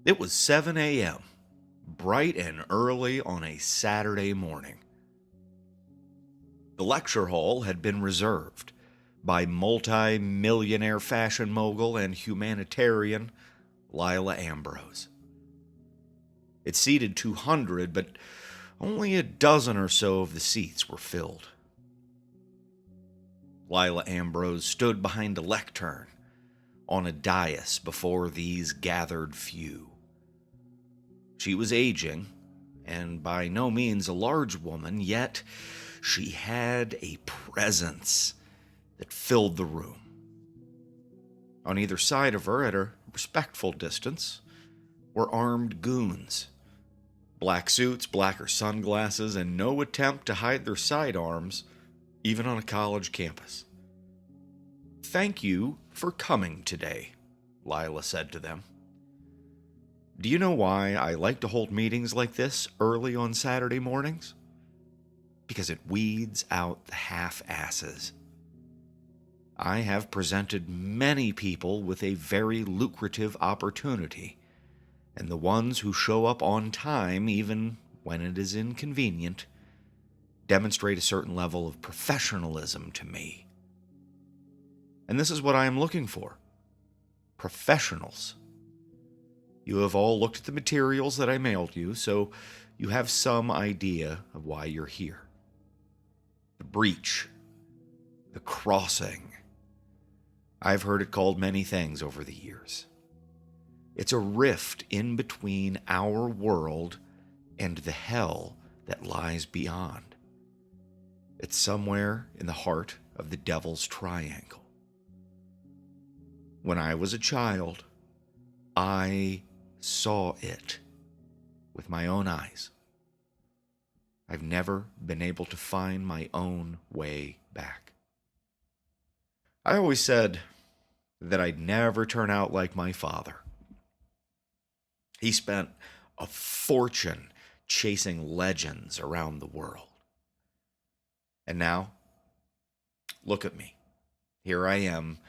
It was 7 a.m., bright and early on a Saturday morning. The lecture hall had been reserved by multi-millionaire fashion mogul and humanitarian Lila Ambrose. It seated 200, but only a dozen or so of the seats were filled. Lila Ambrose stood behind a lectern on a dais before these gathered few. She was aging, and by no means a large woman, yet she had a presence that filled the room. On either side of her, at a respectful distance, were armed goons. Black suits, blacker sunglasses, and no attempt to hide their sidearms, even on a college campus. "Thank you for coming today," Lila said to them. "Do you know why I like to hold meetings like this early on Saturday mornings? Because it weeds out the half-asses. I have presented many people with a very lucrative opportunity, and the ones who show up on time, even when it is inconvenient, demonstrate a certain level of professionalism to me. And this is what I am looking for. Professionals. You have all looked at the materials that I mailed you, so you have some idea of why you're here. The breach. The crossing. I've heard it called many things over the years. It's a rift in between our world and the hell that lies beyond. It's somewhere in the heart of the Devil's Triangle. When I was a child, I saw it with my own eyes. I've never been able to find my own way back. I always said that I'd never turn out like my father. He spent a fortune chasing legends around the world. And now, look at me. Here I am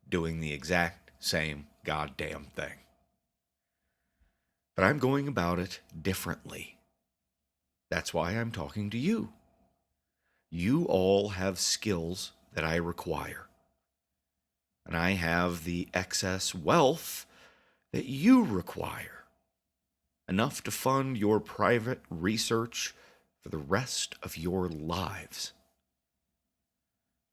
doing the exact same goddamn thing. But I'm going about it differently. That's why I'm talking to you. You all have skills that I require. And I have the excess wealth that you require. Enough to fund your private research for the rest of your lives.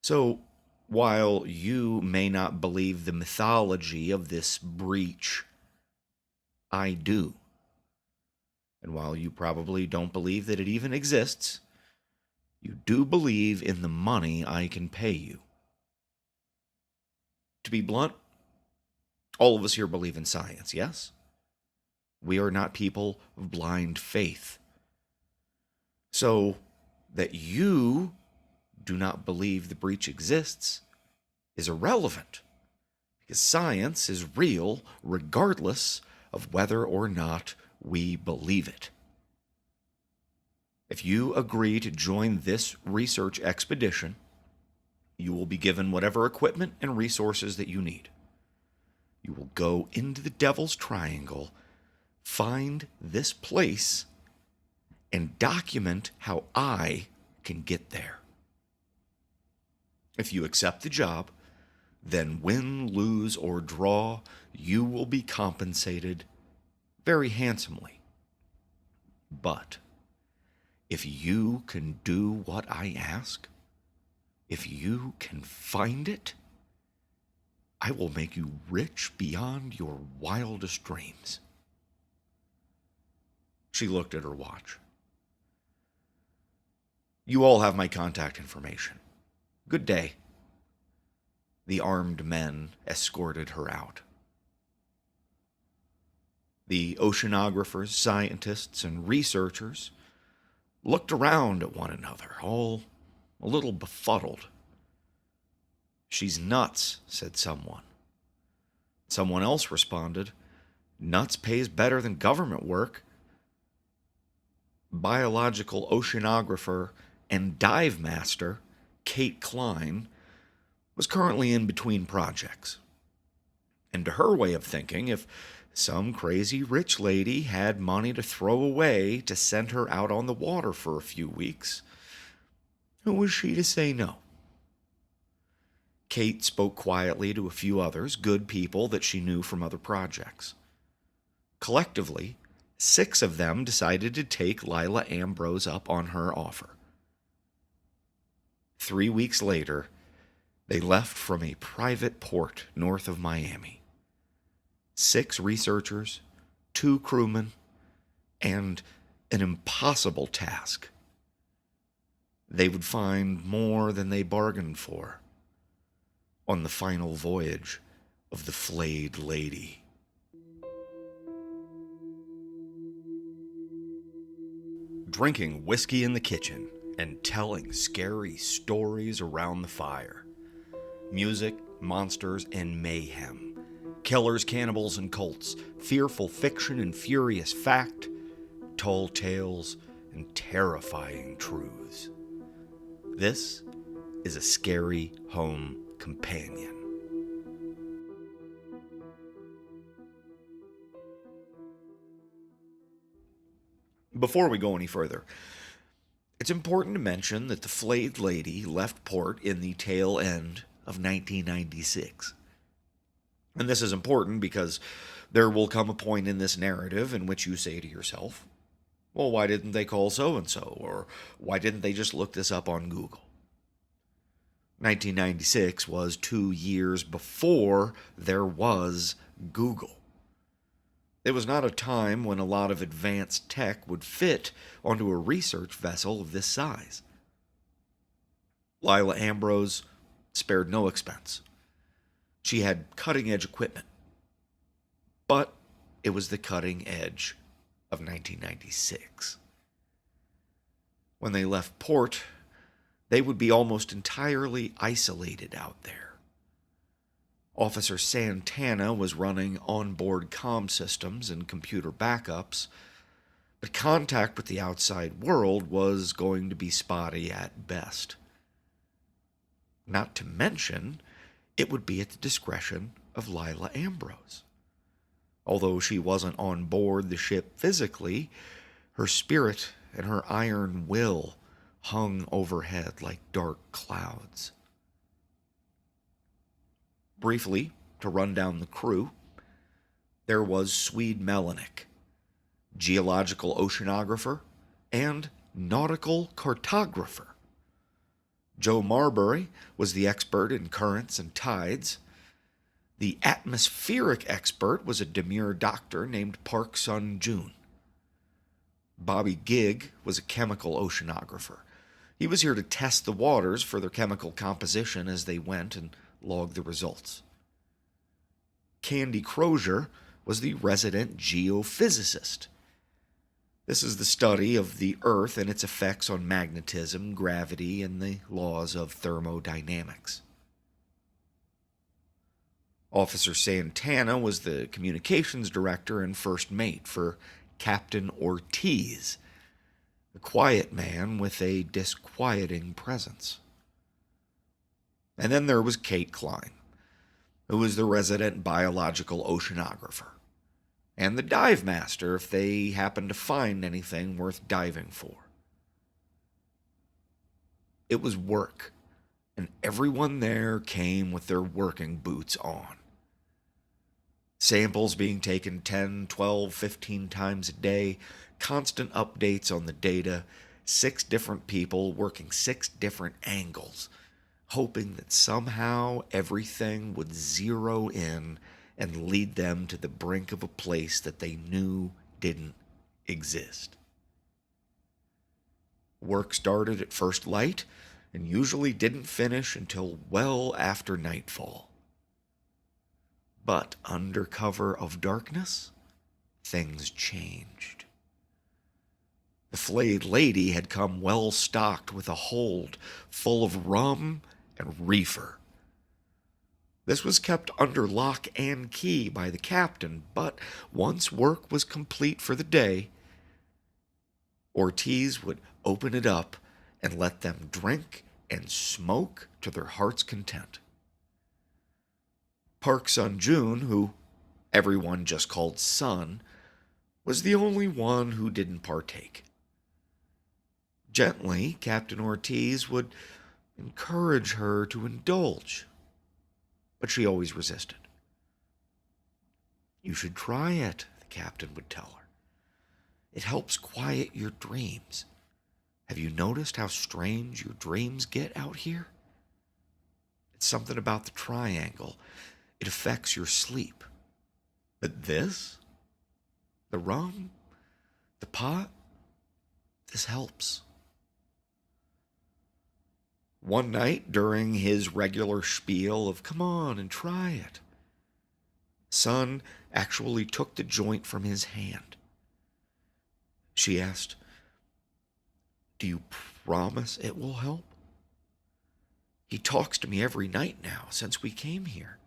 So, while you may not believe the mythology of this breach, I do. And while you probably don't believe that it even exists, you do believe in the money I can pay you. To be blunt, all of us here believe in science, yes? We are not people of blind faith. So, that you do not believe the breach exists is irrelevant, because science is real regardless of whether or not we believe it. If you agree to join this research expedition, you will be given whatever equipment and resources that you need. You will go into the Devil's Triangle, find this place, and document how I can get there. If you accept the job, then win, lose, or draw, you will be compensated very handsomely. But if you can do what I ask, if you can find it, I will make you rich beyond your wildest dreams. She looked at her watch. You all have my contact information. Good day. The armed men escorted her out. The oceanographers, scientists, and researchers looked around at one another, all a little befuddled. "She's nuts," said someone. Someone else responded, "Nuts pays better than government work." Biological oceanographer and dive master Kate Klein was currently in between projects. And to her way of thinking, if some crazy rich lady had money to throw away to send her out on the water for a few weeks, who was she to say no? Kate spoke quietly to a few others, good people that she knew from other projects. Collectively, 6 of them decided to take Lila Ambrose up on her offer. 3 weeks later, they left from a private port north of Miami. 6 researchers, 2 crewmen, and an impossible task. They would find more than they bargained for on the final voyage of the Flayed Lady. Drinking whiskey in the kitchen and telling scary stories around the fire. Music, monsters, and mayhem. Killers, cannibals, and cults. Fearful fiction and furious fact. Tall tales and terrifying truths. This is a Scary Home Companion. Before we go any further, it's important to mention that the Flayed Lady left port in the tail end of 1996. And this is important because there will come a point in this narrative in which you say to yourself, well, why didn't they call so-and-so? Or why didn't they just look this up on Google? 1996 was 2 years before there was Google. It was not a time when a lot of advanced tech would fit onto a research vessel of this size. Lila Ambrose spared no expense. She had cutting-edge equipment, but it was the cutting edge of 1996. When they left port, they would be almost entirely isolated out there. Officer Santana was running onboard comm systems and computer backups, but contact with the outside world was going to be spotty at best. Not to mention, it would be at the discretion of Lila Ambrose. Although she wasn't on board the ship physically, her spirit and her iron will hung overhead like dark clouds. Briefly, to run down the crew, there was Swede Melanik, geological oceanographer and nautical cartographer. Joe Marbury was the expert in currents and tides. The atmospheric expert was a demure doctor named Park Sun-jun. Bobby Gigg was a chemical oceanographer. He was here to test the waters for their chemical composition as they went and log the results. Candy Crozier was the resident geophysicist. This is the study of the Earth and its effects on magnetism, gravity, and the laws of thermodynamics. Officer Santana was the communications director and first mate for Captain Ortiz, a quiet man with a disquieting presence. And then there was Kate Klein, who was the resident biological oceanographer, and the dive master if they happened to find anything worth diving for. It was work, and everyone there came with their working boots on. Samples being taken 10, 12, 15 times a day, constant updates on the data, 6 different people working 6 different angles, hoping that somehow everything would zero in and lead them to the brink of a place that they knew didn't exist. Work started at first light and usually didn't finish until well after nightfall. But under cover of darkness, things changed. The Flayed Lady had come well stocked with a hold full of rum and reefer. This was kept under lock and key by the captain, but once work was complete for the day, Ortiz would open it up and let them drink and smoke to their heart's content. Park Sun-jun, who everyone just called Sun, was the only one who didn't partake. Gently, Captain Ortiz would encourage her to indulge, but she always resisted. "You should try it," the captain would tell her. "It helps quiet your dreams. Have you noticed how strange your dreams get out here? It's something about the triangle. It affects your sleep. But this, the rum, the pot, this helps." One night, during his regular spiel of "come on and try it," Sun actually took the joint from his hand. She asked, "Do you promise it will help? He talks to me every night now since we came here."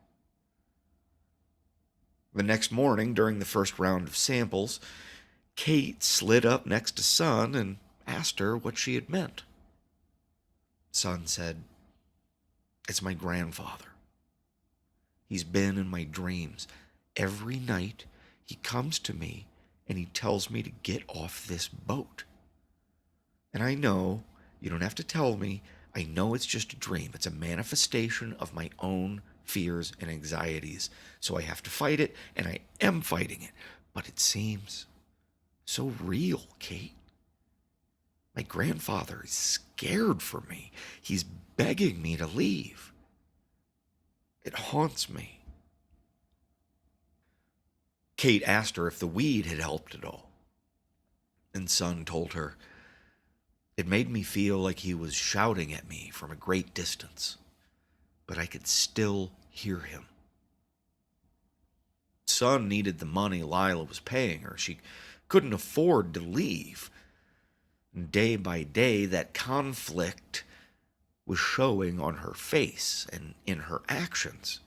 The next morning, during the first round of samples, Kate slid up next to Sun and asked her what she had meant. Sun said, "It's my grandfather. He's been in my dreams. Every night he comes to me and he tells me to get off this boat. And I know, you don't have to tell me, I know it's just a dream. It's a manifestation of my own fears and anxieties. So I have to fight it, and I am fighting it. But it seems so real, Kate. My grandfather is scared for me. He's begging me to leave. It haunts me." Kate asked her if the weed had helped at all. And Sun told her, "It made me feel like he was shouting at me from a great distance, but I could still hear him." Sun needed the money Lila was paying her. She couldn't afford to leave. Day by day, that conflict was showing on her face and in her actions.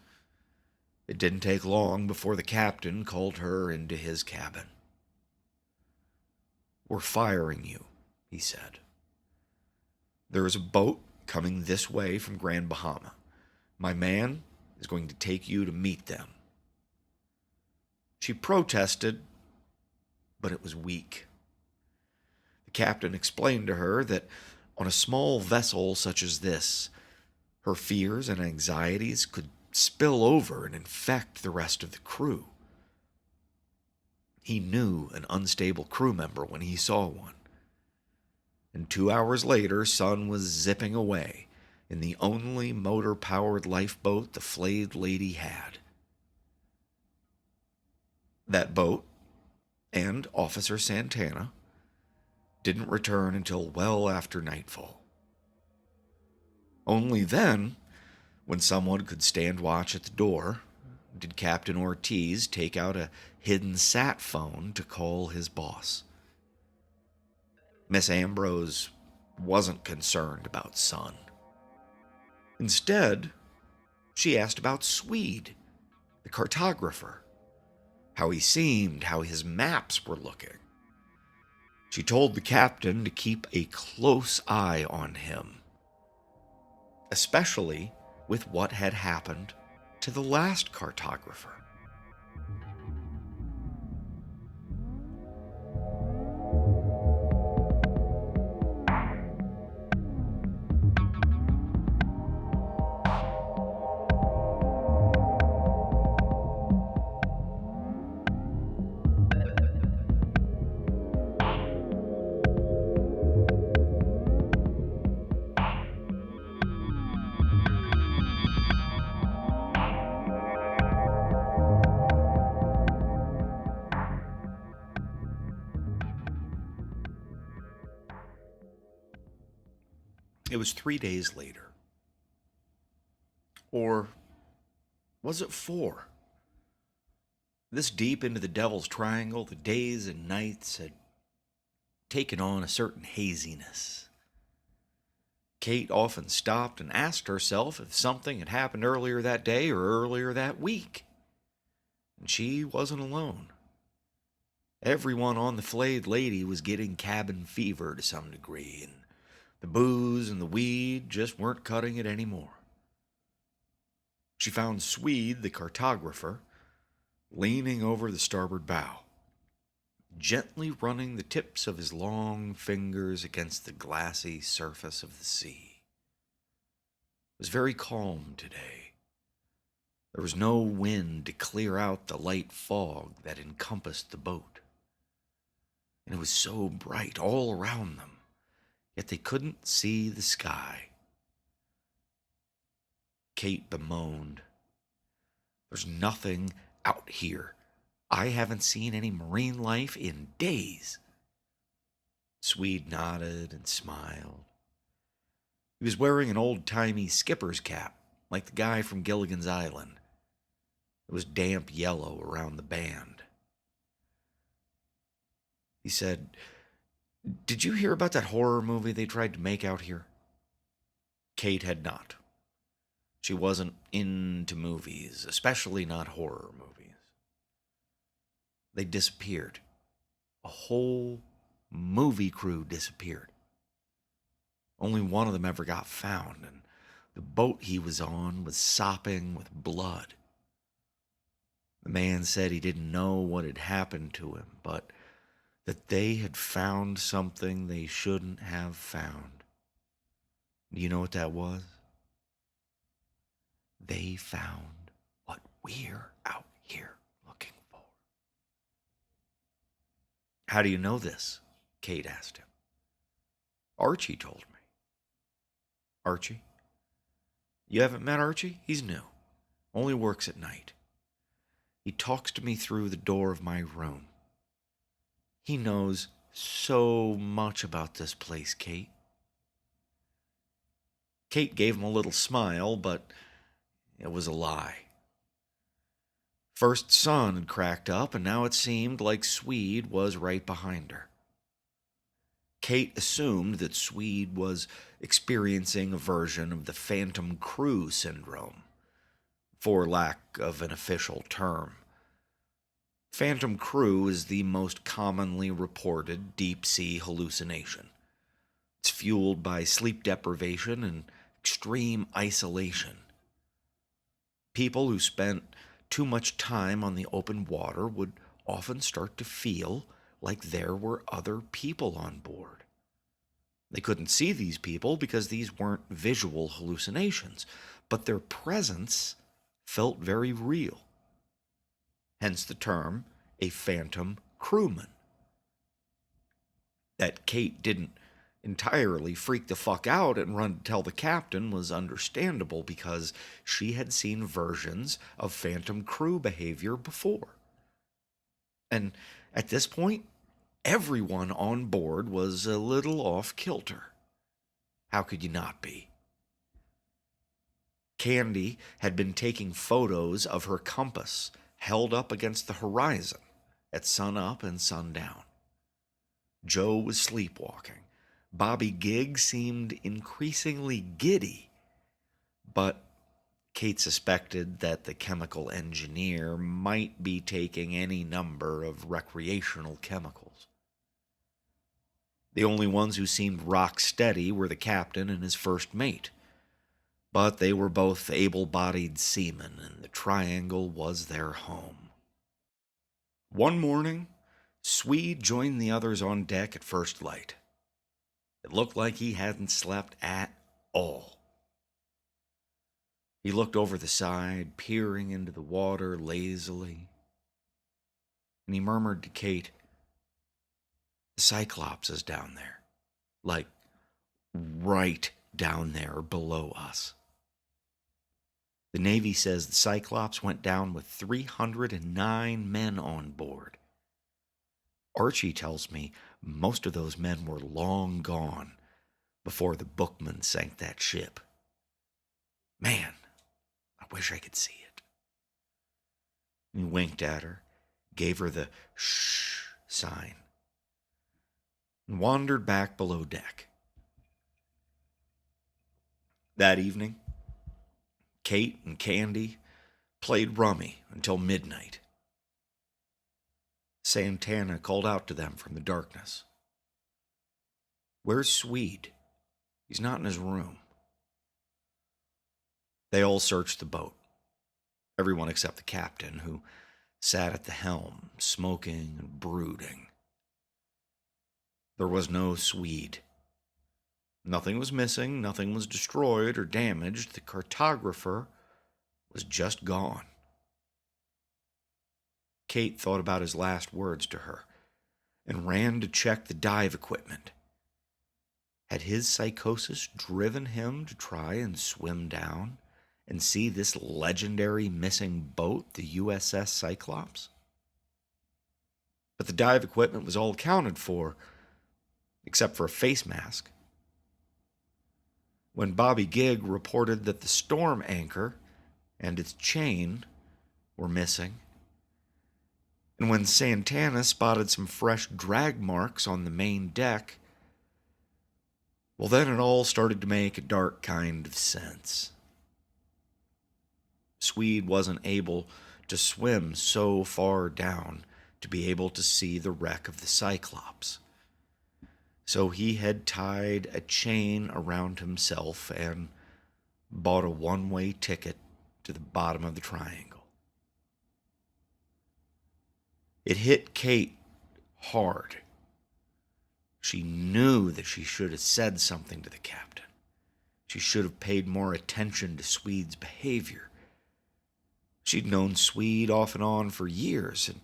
It didn't take long before the captain called her into his cabin. "We're firing you," he said. "There is a boat coming this way from Grand Bahama. My man is going to take you to meet them." She protested, but it was weak. The captain explained to her that on a small vessel such as this, her fears and anxieties could spill over and infect the rest of the crew. He knew an unstable crew member when he saw one. And 2 hours later, Sun was zipping away in the only motor-powered lifeboat the Flayed lady had. That boat, and Officer Santana, didn't return until well after nightfall. Only then, when someone could stand watch at the door, did Captain Ortiz take out a hidden sat phone to call his boss. Miss Ambrose wasn't concerned about Sun. Instead, she asked about Swede, the cartographer, how he seemed, how his maps were looking. She told the captain to keep a close eye on him, especially with what had happened to the last cartographer. It was 3 days later. Or was it 4? This deep into the Devil's Triangle, the days and nights had taken on a certain haziness. Kate often stopped and asked herself if something had happened earlier that day or earlier that week. And she wasn't alone. Everyone on the Flayed lady was getting cabin fever to some degree, and the booze and the weed just weren't cutting it anymore. She found Swede, the cartographer, leaning over the starboard bow, gently running the tips of his long fingers against the glassy surface of the sea. It was very calm today. There was no wind to clear out the light fog that encompassed the boat. And it was so bright all around them, yet they couldn't see the sky. Kate bemoaned, "There's nothing out here. I haven't seen any marine life in days." Swede nodded and smiled. He was wearing an old-timey skipper's cap, like the guy from Gilligan's Island. It was damp yellow around the band. He said, "Did you hear about that horror movie they tried to make out here?" Kate had not. She wasn't into movies, especially not horror movies. They disappeared. A whole movie crew disappeared. Only one of them ever got found, and the boat he was on was sopping with blood. The man said he didn't know what had happened to him, but that they had found something they shouldn't have found. Do you know what that was? They found what we're out here looking for. "How do you know this?" Kate asked him. "Archie told me." "Archie? You haven't met Archie? He's new. Only works at night. He talks to me through the door of my room. He knows so much about this place, Kate." Kate gave him a little smile, but it was a lie. First sun had cracked up, and now it seemed like Swede was right behind her. Kate assumed that Swede was experiencing a version of the Phantom Crew syndrome, for lack of an official term. Phantom Crew is the most commonly reported deep-sea hallucination. It's fueled by sleep deprivation and extreme isolation. People who spent too much time on the open water would often start to feel like there were other people on board. They couldn't see these people because these weren't visual hallucinations, but their presence felt very real. Hence the term, a phantom crewman. That Kate didn't entirely freak the fuck out and run to tell the captain was understandable because she had seen versions of Phantom Crew behavior before. And at this point, everyone on board was a little off kilter. How could you not be? Candy had been taking photos of her compass held up against the horizon at sunup and sundown. Joe was sleepwalking. Bobby Gigg seemed increasingly giddy, but Kate suspected that the chemical engineer might be taking any number of recreational chemicals. The only ones who seemed rock steady were the captain and his first mate, but they were both able-bodied seamen, and the Triangle was their home. One morning, Swede joined the others on deck at first light. It looked like he hadn't slept at all. He looked over the side, peering into the water lazily, and he murmured to Kate, "The Cyclops is down there, like right down there below us. The Navy says the Cyclops went down with 309 men on board. Archie tells me most of those men were long gone before the bookman sank that ship. Man, I wish I could see it." He winked at her, gave her the shh sign, and wandered back below deck. That evening, Kate and Candy played rummy until midnight. Santana called out to them from the darkness, "Where's Swede? He's not in his room." They all searched the boat. Everyone except the captain, who sat at the helm, smoking and brooding. There was no Swede. Nothing was missing, nothing was destroyed or damaged. The cartographer was just gone. Kate thought about his last words to her and ran to check the dive equipment. Had his psychosis driven him to try and swim down and see this legendary missing boat, the USS Cyclops? But the dive equipment was all accounted for, except for a face mask. When Bobby Gigg reported that the storm anchor and its chain were missing, and when Santana spotted some fresh drag marks on the main deck, well, then it all started to make a dark kind of sense. Swede wasn't able to swim so far down to be able to see the wreck of the Cyclops. So he had tied a chain around himself and bought a one-way ticket to the bottom of the triangle. It hit Kate hard. She knew that she should have said something to the captain. She should have paid more attention to Swede's behavior. She'd known Swede off and on for years and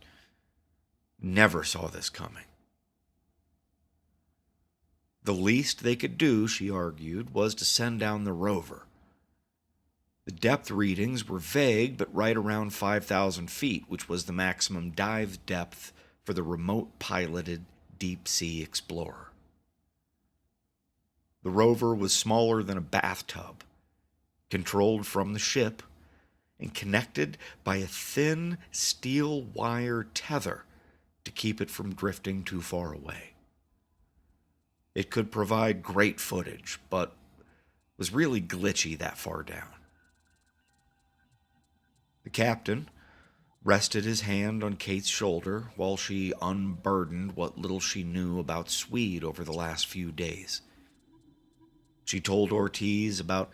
never saw this coming. The least they could do, she argued, was to send down the rover. The depth readings were vague, but right around 5,000 feet, which was the maximum dive depth for the remote-piloted deep-sea explorer. The rover was smaller than a bathtub, controlled from the ship, and connected by a thin steel wire tether to keep it from drifting too far away. It could provide great footage, but was really glitchy that far down. The captain rested his hand on Kate's shoulder while she unburdened what little she knew about Swede over the last few days. She told Ortiz about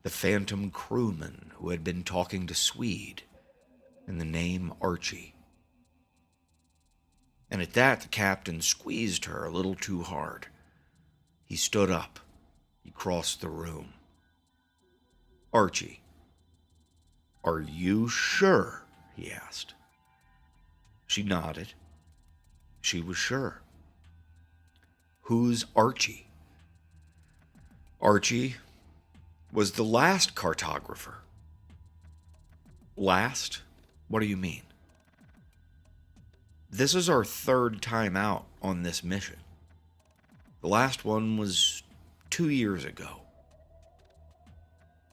the phantom crewman who had been talking to Swede and the name Archie. And at that, the captain squeezed her a little too hard. He stood up. He crossed the room. "Archie, are you sure?" he asked. She nodded. She was sure. "Who's Archie?" "Archie was the last cartographer." "Last? What do you mean?" "This is our third time out on this mission. The last one was 2 years ago."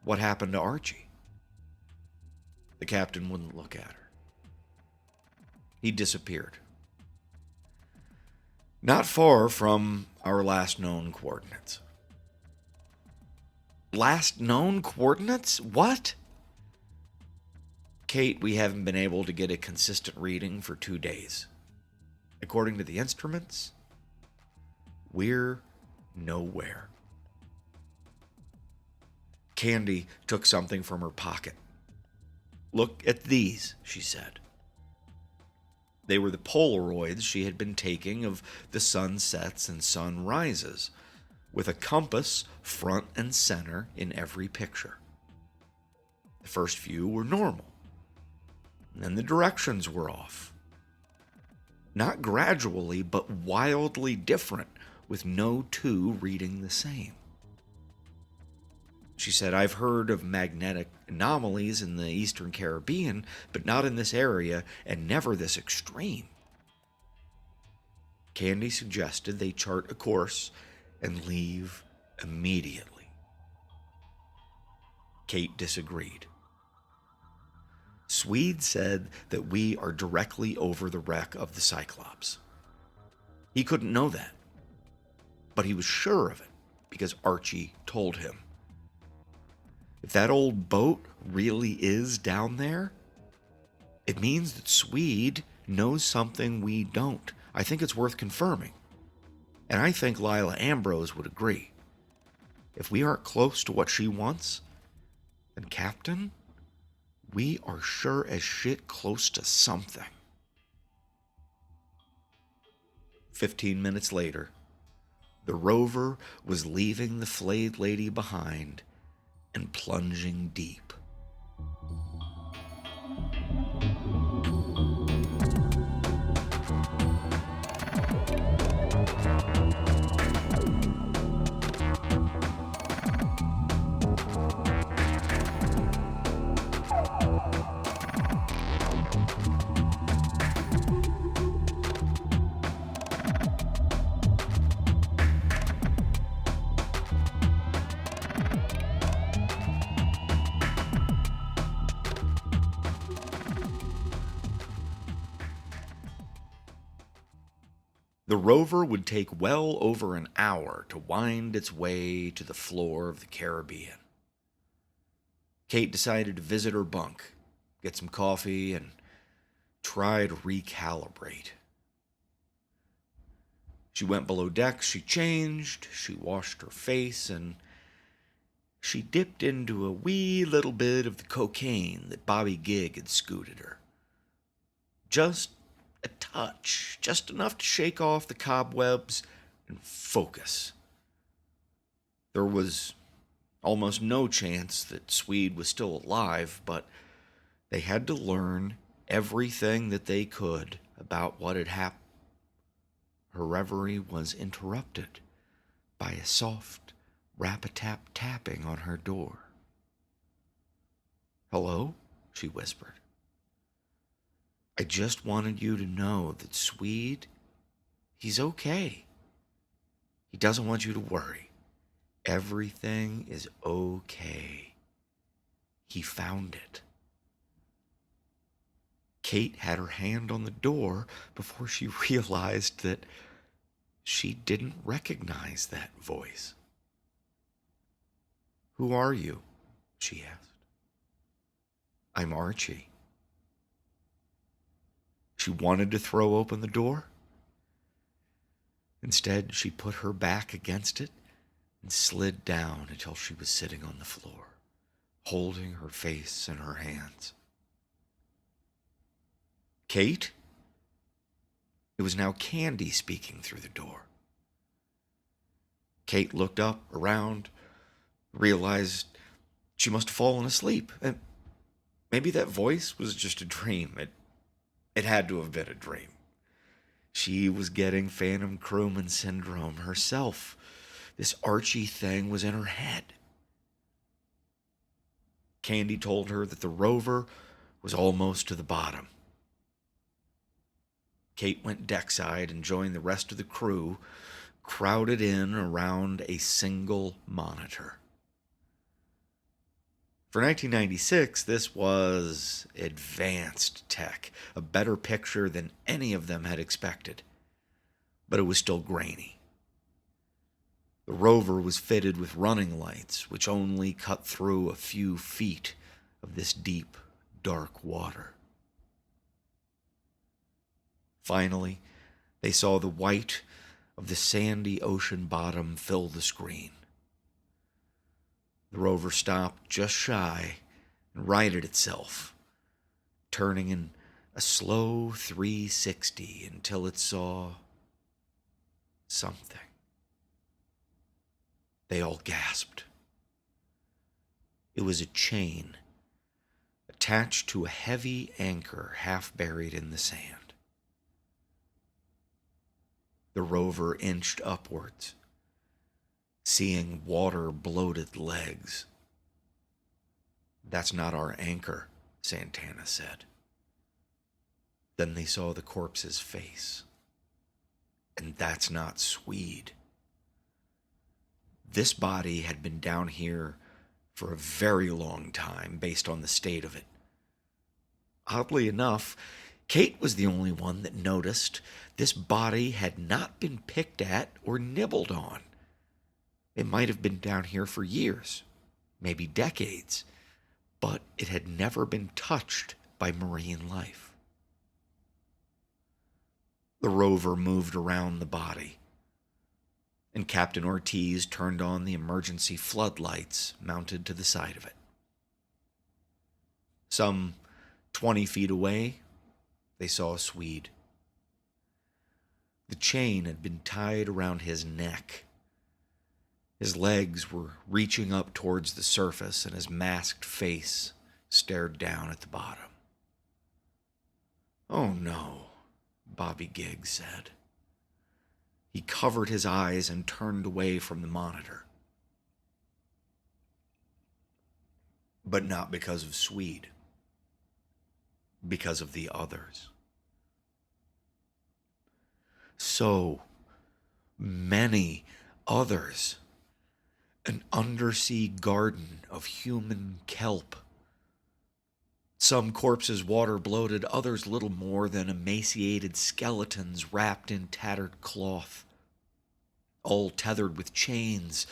"What happened to Archie?" The captain wouldn't look at her. "He disappeared. Not far from our last known coordinates." "Last known coordinates? What?" "Kate, we haven't been able to get a consistent reading for 2 days. According to the instruments, we're nowhere." Candy took something from her pocket. "Look at these," she said. They were the Polaroids she had been taking of the sunsets and sunrises, with a compass front and center in every picture. The first few were normal, and then the directions were off. Not gradually, but wildly different, with no two reading the same. She said, "I've heard of magnetic anomalies in the Eastern Caribbean, but not in this area, and never this extreme." Candy suggested they chart a course and leave immediately. Kate disagreed. "Swede said that we are directly over the wreck of the Cyclops. He couldn't know that, but he was sure of it because Archie told him. If that old boat really is down there, it means that Swede knows something we don't. I think it's worth confirming. And I think Lila Ambrose would agree. If we aren't close to what she wants, then Captain, We are sure as shit close to something. 15 minutes later, the rover was leaving the flayed lady behind and plunging deep. The rover would take well over an hour to wind its way to the floor of the Caribbean. Kate decided to visit her bunk, get some coffee, and try to recalibrate. She went below decks, she changed, she washed her face, and she dipped into a wee little bit of the cocaine that Bobby Gig had scooted her. Just a touch, just enough to shake off the cobwebs and focus. There was almost no chance that Swede was still alive, but they had to learn everything that they could about what had happened. Her reverie was interrupted by a soft rap-a-tap tapping on her door. "Hello?" she whispered. "I just wanted you to know that Swede, he's okay. He doesn't want you to worry. Everything is okay. He found it." Kate had her hand on the door before she realized that she didn't recognize that voice. "Who are you?" she asked. "I'm Archie." She wanted to throw open the door. Instead, she put her back against it and slid down until she was sitting on the floor, holding her face in her hands. "Kate?" It was now Candy speaking through the door. Kate looked up, around, realized she must have fallen asleep. And maybe that voice was just a dream. It had to have been a dream. She was getting Phantom Crewman syndrome herself. This Archie thing was in her head. Candy told her that the rover was almost to the bottom. Kate went deckside and joined the rest of the crew, crowded in around a single monitor. For 1996, this was advanced tech, a better picture than any of them had expected, but it was still grainy. The rover was fitted with running lights, which only cut through a few feet of this deep, dark water. Finally, they saw the white of the sandy ocean bottom fill the screen. The rover stopped just shy and righted itself, turning in a slow 360 until it saw something. They all gasped. It was a chain attached to a heavy anchor half buried in the sand. The rover inched upwards, seeing water-bloated legs. "That's not our anchor," Santana said. Then they saw the corpse's face. "And that's not Swede. This body had been down here for a very long time based on the state of it. Oddly enough, Kate was the only one that noticed this body had not been picked at or nibbled on. It might have been down here for years, maybe decades, but it had never been touched by marine life." The rover moved around the body, and Captain Ortiz turned on the emergency floodlights mounted to the side of it. Some 20 feet away, they saw a Swede. The chain had been tied around his neck. His legs were reaching up towards the surface, and his masked face stared down at the bottom. "Oh no," Bobby Giggs said. He covered his eyes and turned away from the monitor. But not because of Swede. Because of the others. So many others. An undersea garden of human kelp. Some corpses water-bloated, others little more than emaciated skeletons wrapped in tattered cloth. All tethered with chains,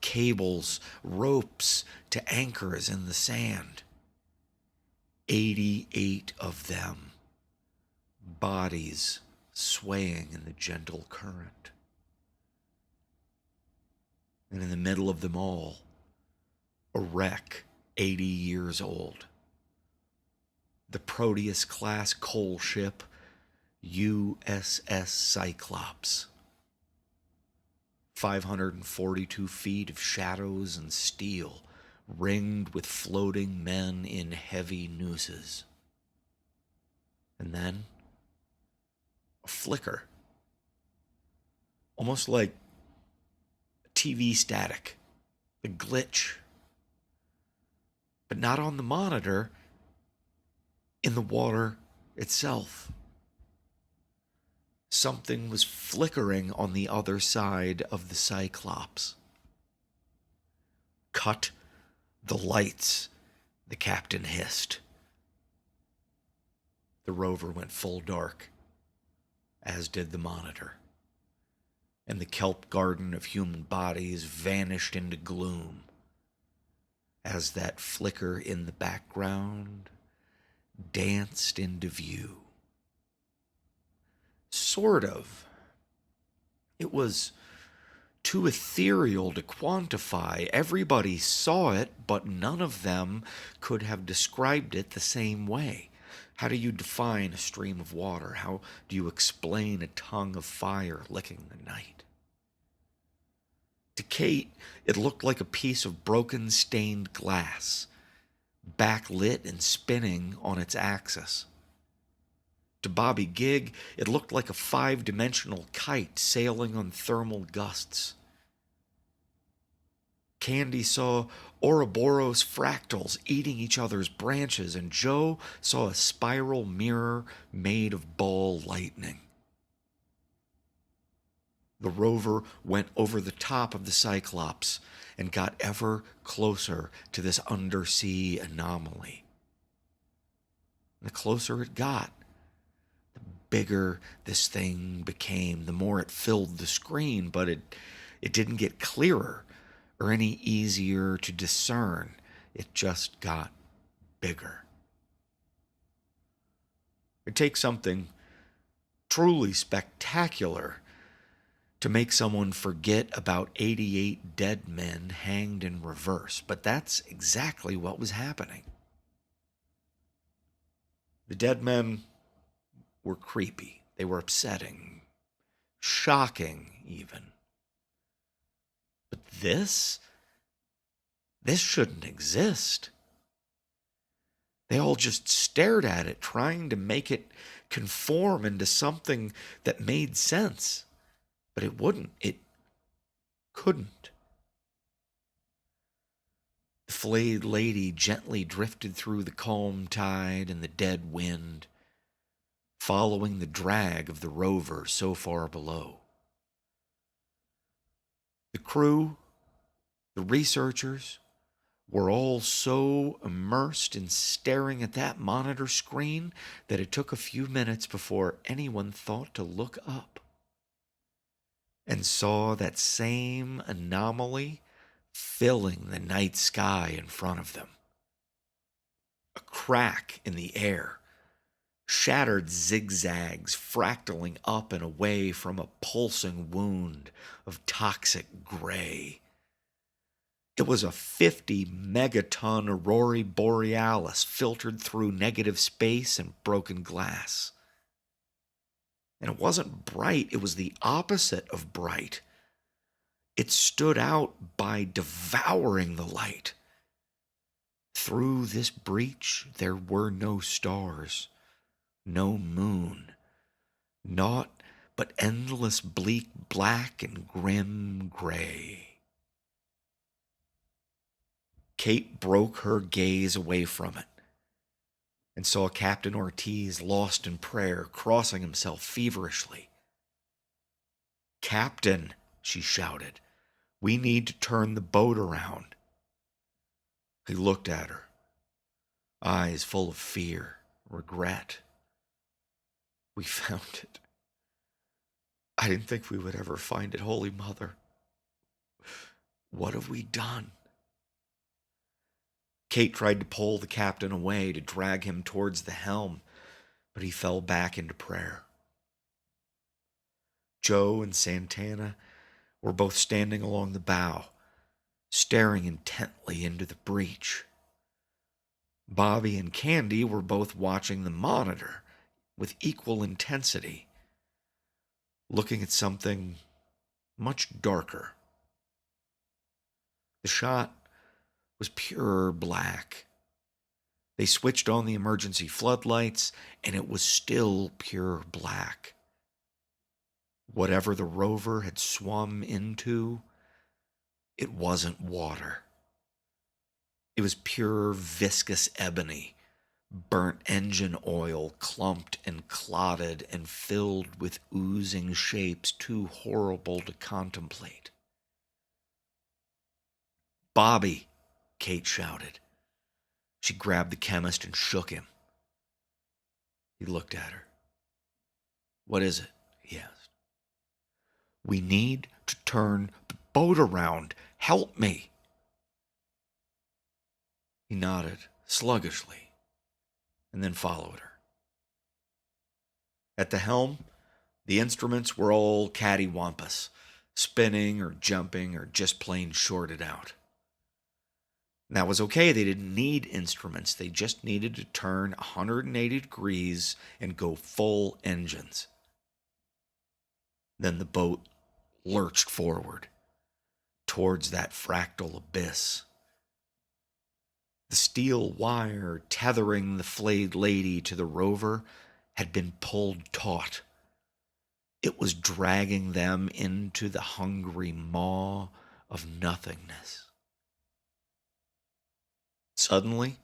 cables, ropes to anchors in the sand. 88 of them, bodies swaying in the gentle current. And in the middle of them all, a wreck 80 years old. The Proteus-class coal ship USS Cyclops. 542 feet of shadows and steel, ringed with floating men in heavy nooses. And then, a flicker. Almost like TV static, a glitch. But not on the monitor, in the water itself. Something was flickering on the other side of the Cyclops. "Cut the lights," the captain hissed. The rover went full dark, as did the monitor, and the kelp garden of human bodies vanished into gloom as that flicker in the background danced into view. Sort of. It was too ethereal to quantify. Everybody saw it, but none of them could have described it the same way. How do you define a stream of water? How do you explain a tongue of fire licking the night? To Kate, it looked like a piece of broken stained glass, backlit and spinning on its axis. To Bobby Gig, it looked like a 5-dimensional kite sailing on thermal gusts. Candy saw Ouroboros fractals eating each other's branches, and Joe saw a spiral mirror made of ball lightning. The rover went over the top of the Cyclops and got ever closer to this undersea anomaly. The closer it got, the bigger this thing became, the more it filled the screen, but it didn't get clearer or any easier to discern. It just got bigger. It takes something truly spectacular to make someone forget about 88 dead men hanged in reverse, but that's exactly what was happening. The dead men were creepy. They were upsetting, shocking even. But this shouldn't exist. They all just stared at it, trying to make it conform into something that made sense. But it wouldn't. It couldn't. The flayed lady gently drifted through the calm tide and the dead wind, following the drag of the rover so far below. The crew, the researchers, were all so immersed in staring at that monitor screen that it took a few minutes before anyone thought to look up and saw that same anomaly filling the night sky in front of them. A crack in the air, shattered zigzags fractaling up and away from a pulsing wound of toxic gray. It was a 50 megaton aurora borealis filtered through negative space and broken glass. And it wasn't bright, it was the opposite of bright. It stood out by devouring the light. Through this breach, there were no stars, no moon, naught but endless bleak black and grim gray. Kate broke her gaze away from it and saw Captain Ortiz lost in prayer, crossing himself feverishly. "Captain," she shouted, "we need to turn the boat around." He looked at her, eyes full of fear, regret. "We found it. I didn't think we would ever find it, Holy Mother. What have we done?" Kate tried to pull the captain away, to drag him towards the helm, but he fell back into prayer. Joe and Santana were both standing along the bow, staring intently into the breach. Bobby and Candy were both watching the monitor with equal intensity, looking at something much darker. The shot was pure black. They switched on the emergency floodlights, and it was still pure black. Whatever the rover had swum into, it wasn't water. It was pure viscous ebony, burnt engine oil, clumped and clotted and filled with oozing shapes too horrible to contemplate. "Bobby!" Kate shouted. She grabbed the chemist and shook him. He looked at her. "What is it?" he asked. "We need to turn the boat around. Help me." He nodded sluggishly and then followed her. At the helm, the instruments were all cattywampus, spinning or jumping or just plain shorted out. And that was okay. They didn't need instruments. They just needed to turn 180 degrees and go full engines. Then the boat lurched forward towards that fractal abyss. The steel wire tethering the flayed lady to the rover had been pulled taut. It was dragging them into the hungry maw of nothingness. Suddenly,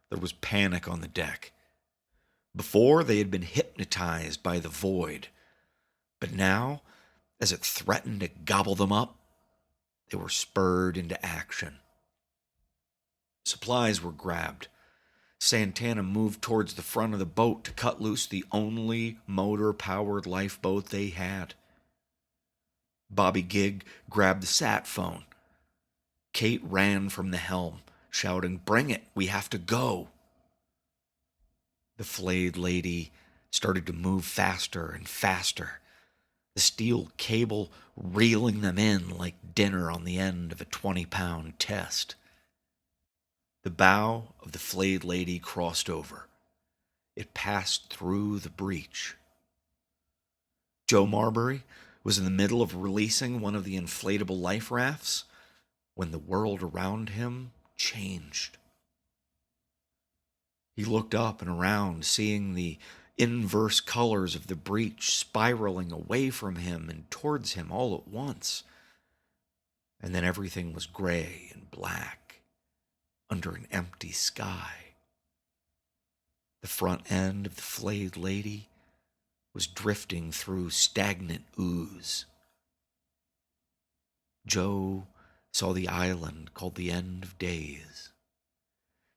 there was panic on the deck. Before, they had been hypnotized by the void, but now, as it threatened to gobble them up, they were spurred into action. Supplies were grabbed. Santana moved towards the front of the boat to cut loose the only motor-powered lifeboat they had. Bobby Gig grabbed the sat phone. Kate ran from the helm, shouting, "Bring it, we have to go." The flayed lady started to move faster and faster, the steel cable reeling them in like dinner on the end of a 20-pound test. The bow of the flayed lady crossed over. It passed through the breach. Joe Marbury was in the middle of releasing one of the inflatable life rafts when the world around him changed. He looked up and around, seeing the inverse colors of the breach spiraling away from him and towards him all at once. And then everything was gray and black under an empty sky. The front end of the flayed lady was drifting through stagnant ooze. Joe saw the island called the End of Days.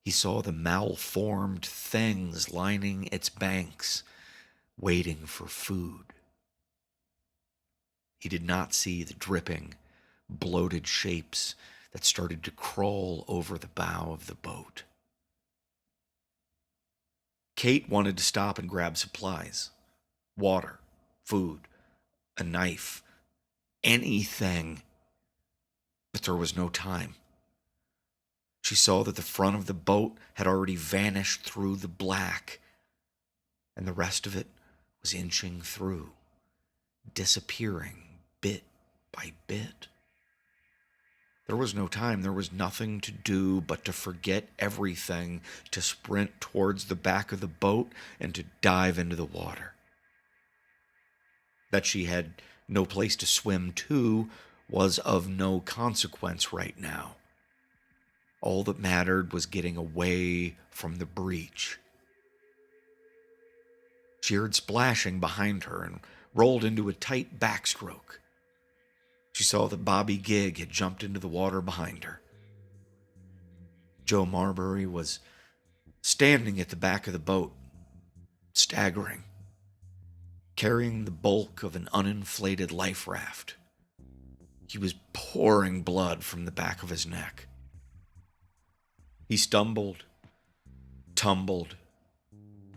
He saw the malformed things lining its banks, waiting for food. He did not see the dripping, bloated shapes that started to crawl over the bow of the boat. Kate wanted to stop and grab supplies. Water, food, a knife, anything. But there was no time. She saw that the front of the boat had already vanished through the black, and the rest of it was inching through, disappearing bit by bit. There was no time. There was nothing to do but to forget everything, to sprint towards the back of the boat and to dive into the water. That she had no place to swim to was of no consequence right now. All that mattered was getting away from the breach. She heard splashing behind her and rolled into a tight backstroke. She saw that Bobby Gig had jumped into the water behind her. Joe Marbury was standing at the back of the boat, staggering, carrying the bulk of an uninflated life raft. He was pouring blood from the back of his neck. He stumbled, tumbled,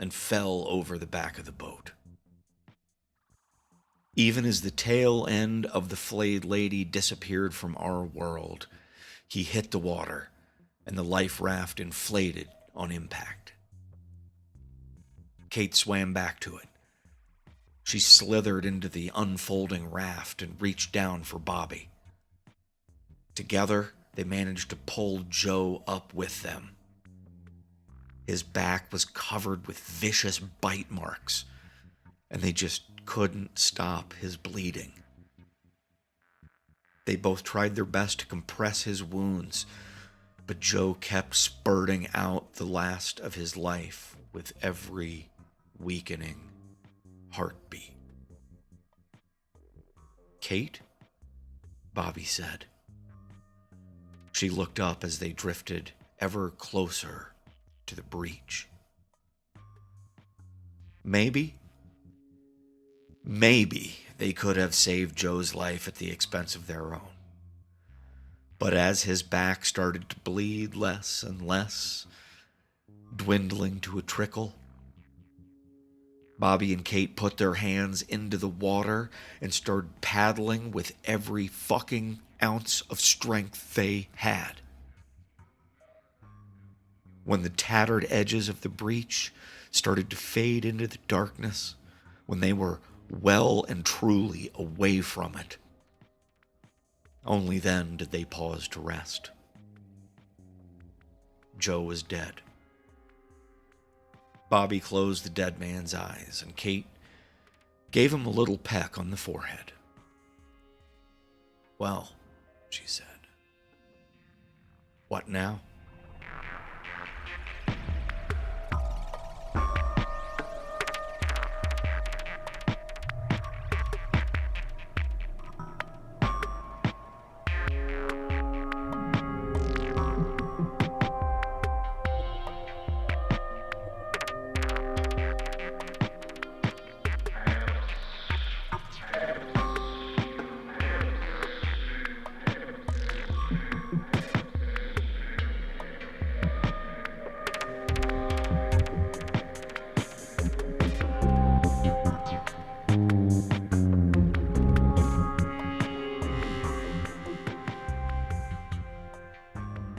and fell over the back of the boat. Even as the tail end of the flayed lady disappeared from our world, he hit the water, and the life raft inflated on impact. Kate swam back to it. She slithered into the unfolding raft and reached down for Bobby. Together, they managed to pull Joe up with them. His back was covered with vicious bite marks, and they just couldn't stop his bleeding. They both tried their best to compress his wounds, but Joe kept spurting out the last of his life with every weakening heartbeat. "Kate?" Bobby said. She looked up as they drifted ever closer to the breach. Maybe they could have saved Joe's life at the expense of their own. But as his back started to bleed less and less, dwindling to a trickle, Bobby and Kate put their hands into the water and started paddling with every fucking ounce of strength they had. When the tattered edges of the breach started to fade into the darkness, when they were well and truly away from it, only then did they pause to rest. Joe was dead. Bobby closed the dead man's eyes, and Kate gave him a little peck on the forehead. "Well," she said. "What now?"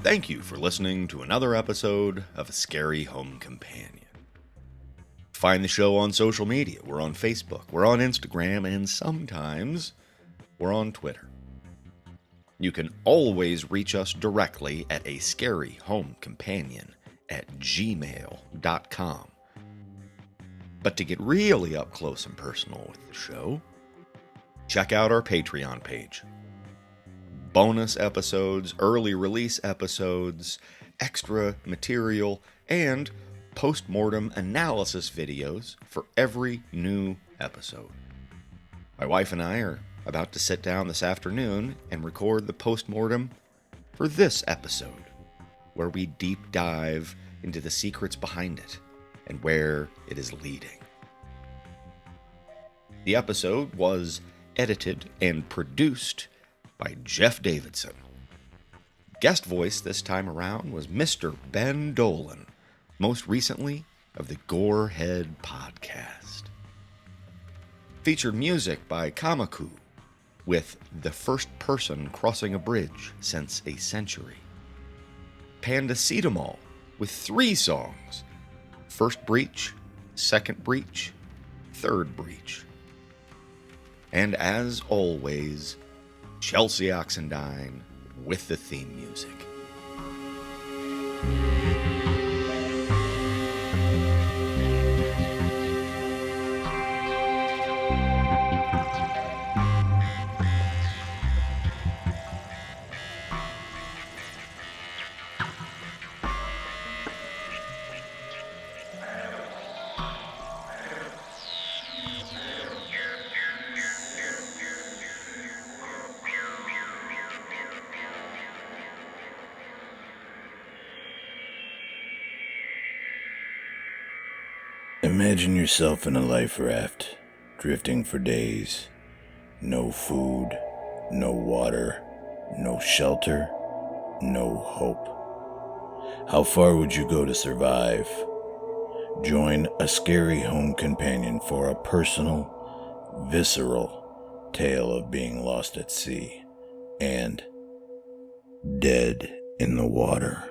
Thank you for listening to another episode of A Scary Home Companion. Find the show on social media. We're on Facebook, we're on Instagram, and sometimes we're on Twitter. You can always reach us directly at ascaryhomecompanion@gmail.com. But to get really up close and personal with the show, check out our Patreon page. Bonus episodes, early release episodes, extra material, and post-mortem analysis videos for every new episode. My wife and I are about to sit down this afternoon and record the post-mortem for this episode, where we deep dive into the secrets behind it and where it is leading. The episode was edited and produced by Jeff Davidson. Guest voice this time around was Mr. Ben Dolin, most recently of the Gorehead Podcast. Featured music by Komiku, with The First Person Crossing a Bridge Since a Century. Pandacetamol with 3 songs: First Breach, Second Breach, Third Breach. And as always, Chelsea Oxendine with the theme music. Imagine yourself in a life raft, drifting for days. No food, no water, no shelter, no hope. How far would you go to survive? Join a scary home companion for a personal, visceral tale of being lost at sea and dead in the water.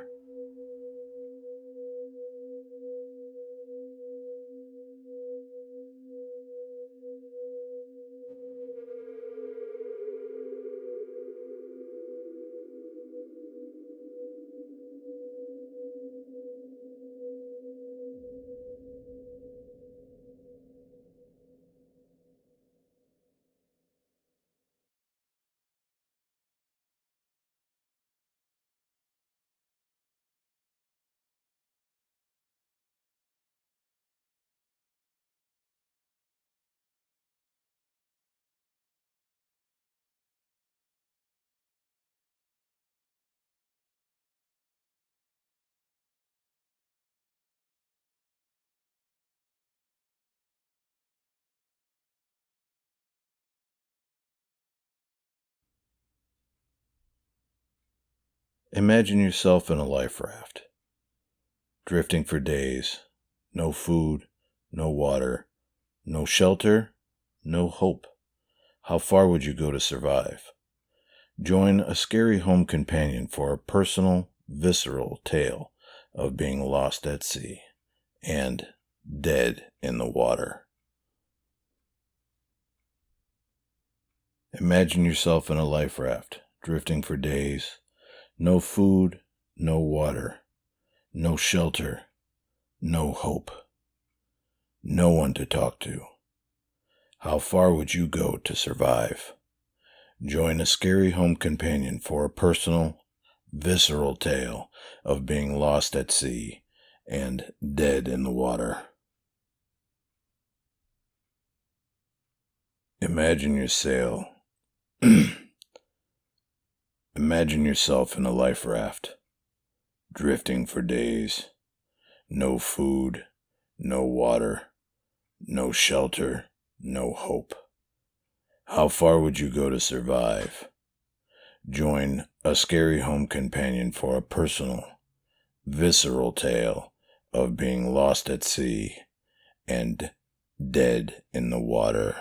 Imagine yourself in a life raft, drifting for days. No food, no water, no shelter, no hope. How far would you go to survive? Join a scary home companion for a personal, visceral tale of being lost at sea and dead in the water. Imagine yourself in a life raft, drifting for days. No food, no water, no shelter, no hope. No one to talk to. How far would you go to survive? Join a scary home companion for a personal, visceral tale of being lost at sea and dead in the water. Imagine Imagine yourself in a life raft, drifting for days. No food, no water, no shelter, no hope. How far would you go to survive? Join a scary home companion for a personal, visceral tale of being lost at sea and dead in the water.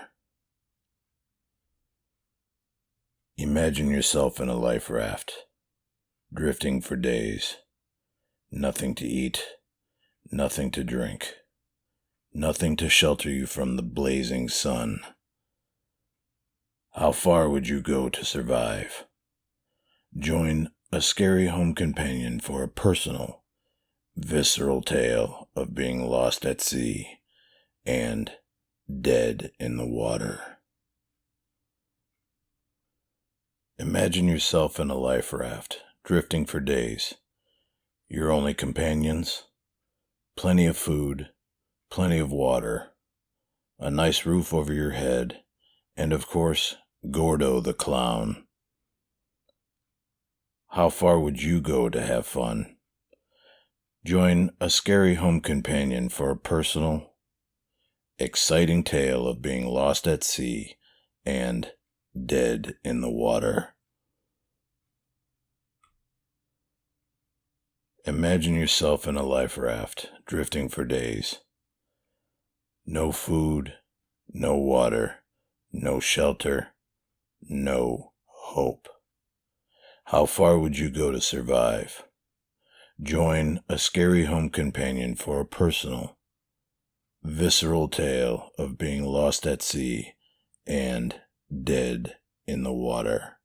Imagine yourself in a life raft, drifting for days. Nothing to eat, nothing to drink, nothing to shelter you from the blazing sun. How far would you go to survive? Join a scary home companion for a personal, visceral tale of being lost at sea and dead in the water. Imagine yourself in a life raft, drifting for days. Your only companions? Plenty of food, plenty of water, a nice roof over your head, and of course, Gordo the clown. How far would you go to have fun? Join a scary home companion for a personal, exciting tale of being lost at sea and dead in the water. Imagine yourself in a life raft, drifting for days. No food, no water, no shelter, no hope. How far would you go to survive? Join a scary home companion for a personal, visceral tale of being lost at sea and dead in the water.